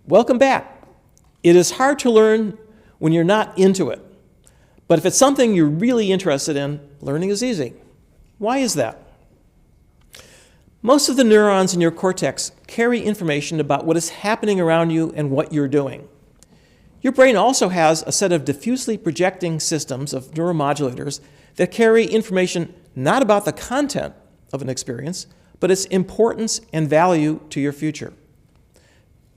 Welcome back. It is hard to learn when you're not into it. But if it's something you're really interested in, learning is easy. Why is that? Most of the neurons in your cortex carry information about what is happening around you and what you're doing. Your brain also has a set of diffusely projecting systems of neuromodulators that carry information not about the content of an experience, but its importance and value to your future.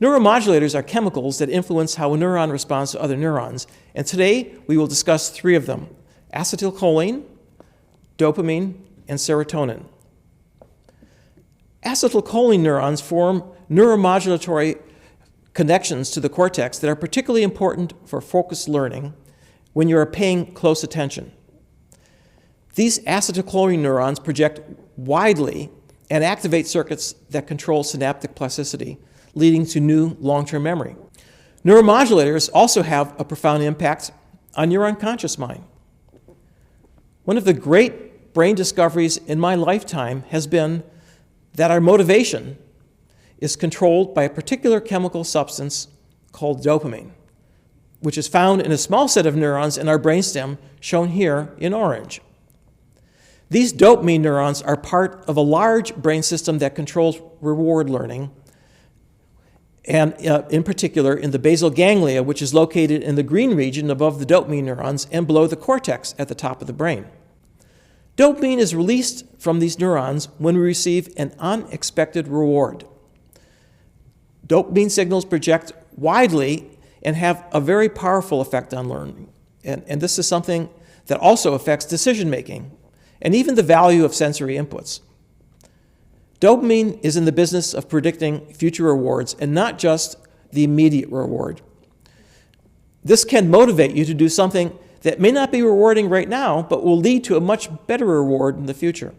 Neuromodulators are chemicals that influence how a neuron responds to other neurons, and today we will discuss three of them: acetylcholine, dopamine, and serotonin. Acetylcholine neurons form neuromodulatory connections to the cortex that are particularly important for focused learning when you are paying close attention. These acetylcholine neurons project widely and activate circuits that control synaptic plasticity, leading to new long-term memory. Neuromodulators also have a profound impact on your unconscious mind. One of the great brain discoveries in my lifetime has been that our motivation is controlled by a particular chemical substance called dopamine, which is found in a small set of neurons in our brainstem, shown here in orange. These dopamine neurons are part of a large brain system that controls reward learning, and in particular in the basal ganglia, which is located in the green region above the dopamine neurons and below the cortex at the top of the brain. Dopamine is released from these neurons when we receive an unexpected reward. Dopamine signals project widely and have a very powerful effect on learning. And this is something that also affects decision-making and even the value of sensory inputs. Dopamine is in the business of predicting future rewards and not just the immediate reward. This can motivate you to do something that may not be rewarding right now, but will lead to a much better reward in the future.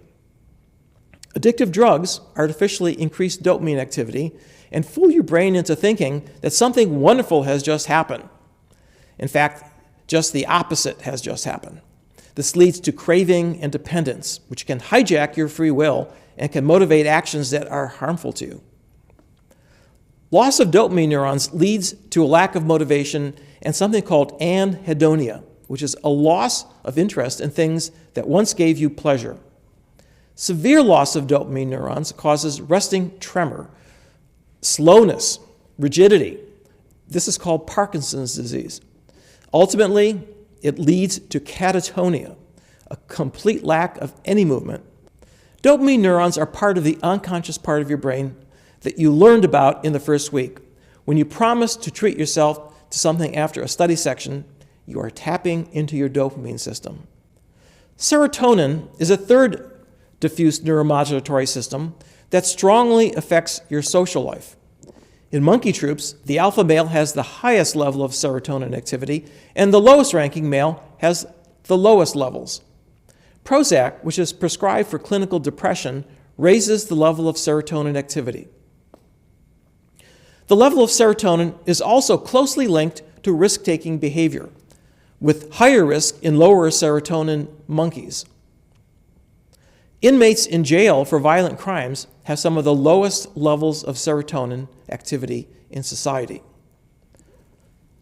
Addictive drugs artificially increase dopamine activity and fool your brain into thinking that something wonderful has just happened. In fact, just the opposite has just happened. This leads to craving and dependence, which can hijack your free will and can motivate actions that are harmful to you. Loss of dopamine neurons leads to a lack of motivation and something called anhedonia, which is a loss of interest in things that once gave you pleasure. Severe loss of dopamine neurons causes resting tremor, slowness, rigidity. This is called Parkinson's disease. Ultimately, it leads to catatonia, a complete lack of any movement. Dopamine neurons are part of the unconscious part of your brain that you learned about in the first week. When you promise to treat yourself to something after a study section, you are tapping into your dopamine system. Serotonin is a third diffuse neuromodulatory system that strongly affects your social life. In monkey troops, the alpha male has the highest level of serotonin activity, and the lowest ranking male has the lowest levels. Prozac, which is prescribed for clinical depression, raises the level of serotonin activity. The level of serotonin is also closely linked to risk-taking behavior, with higher risk in lower serotonin monkeys. Inmates in jail for violent crimes have some of the lowest levels of serotonin activity in society.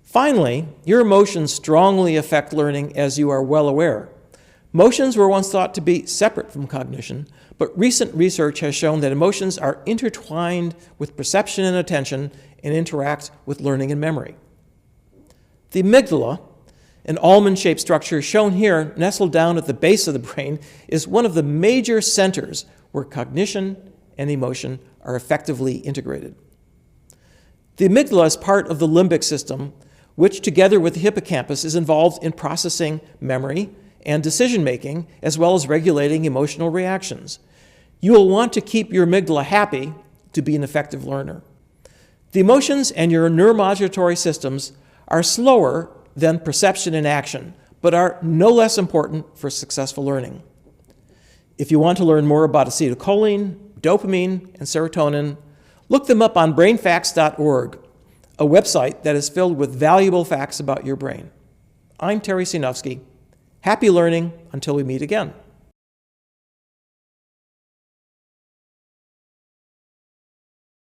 Finally, your emotions strongly affect learning, as you are well aware. Emotions were once thought to be separate from cognition, but recent research has shown that emotions are intertwined with perception and attention and interact with learning and memory. The amygdala, an almond-shaped structure shown here, nestled down at the base of the brain, is one of the major centers where cognition and emotion are effectively integrated. The amygdala is part of the limbic system, which together with the hippocampus is involved in processing memory and decision-making, as well as regulating emotional reactions. You will want to keep your amygdala happy to be an effective learner. The emotions and your neuromodulatory systems are slower than perception and action, but are no less important for successful learning. If you want to learn more about acetylcholine, dopamine, and serotonin, look them up on brainfacts.org, a website that is filled with valuable facts about your brain. I'm Terry Sinofsky. Happy learning until we meet again.